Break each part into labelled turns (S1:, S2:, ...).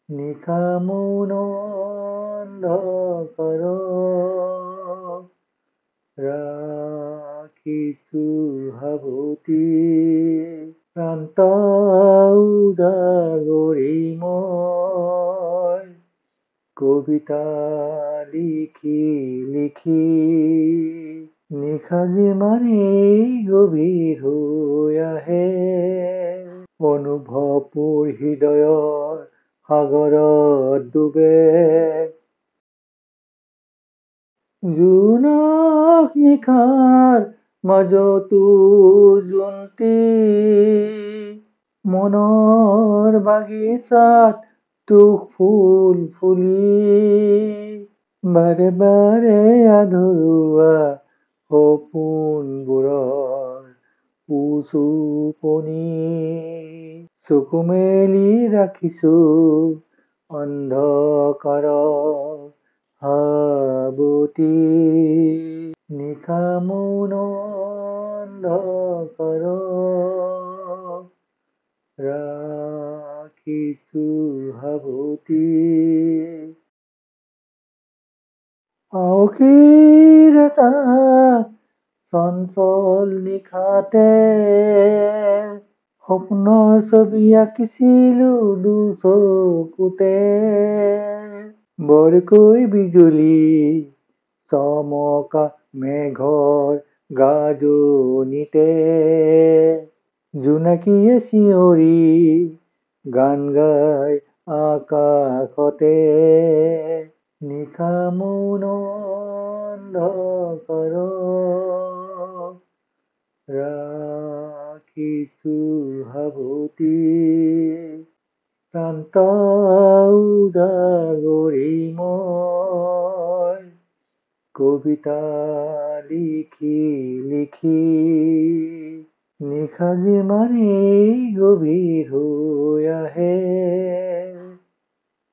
S1: নিশা মৌন অন্ধকাৰত ৰাখিছো সাৱটি ক্লান্ত উজাগৰি মই কবিতা লিখি লিখি নিশা যিমানেই গভীৰ হৈ আহে অনুভৱ মোৰ হৃদয়ৰ সাগৰত ডুবে জোনাক নিশাৰ মাজতো জোনটি মনৰ বাগিচাত তোক ফুল ফুলি বাৰে বাৰে আধৰুৱা সপোনবোৰৰ উচুপনি চকু মেলি ৰাখিছো অন্ধকাৰত সাৱটি নিশা মৌন অন্ধকাৰত ৰাখিছো সাৱটি আঁউসীৰ এটা চঞ্চল নিশাতে সপোনৰ ছবি আঁকিছিলো দুচকুতে বৰকৈ বিজুলী চমকা মেঘৰ গাজনিতে জোনাকীয়ে চিঞৰি গান গাই আকাশতে নিশা মৌন অন্ধকাৰত ৰাখিছো সাৱটি ক্লান্ত উজাগৰি মই কবিতা লিখি লিখি নিশা যিমানেই গভীৰ হৈ আহে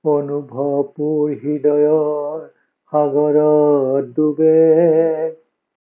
S1: অনুভৱ মোৰ হৃদয়ৰ সাগৰত ডুবে